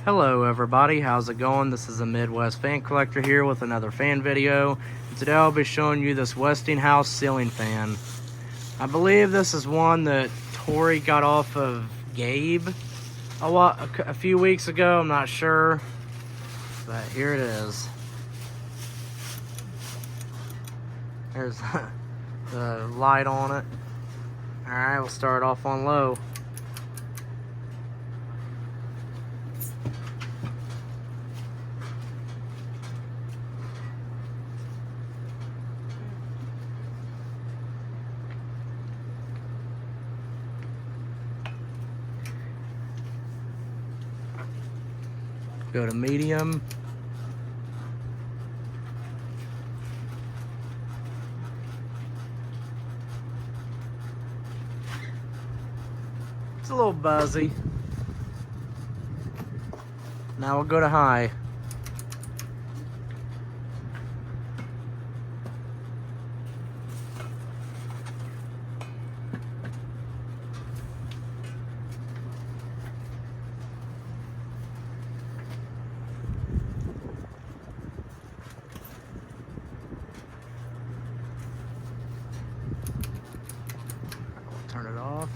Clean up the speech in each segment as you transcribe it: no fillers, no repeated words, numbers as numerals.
Hello everybody, how's it going? This is a Midwest fan collector here with another fan video. Today I'll be showing you this Westinghouse ceiling fan. I believe this is one that Tori got off of Gabe a few weeks ago, I'm not sure, but here it is. There's the light on it. Alright, we'll start off on low. Go to medium. It's a little buzzy. Now we'll go to high. Turn it off.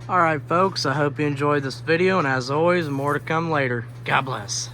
Alright folks, I hope you enjoyed this video, and as always, more to come later. God bless.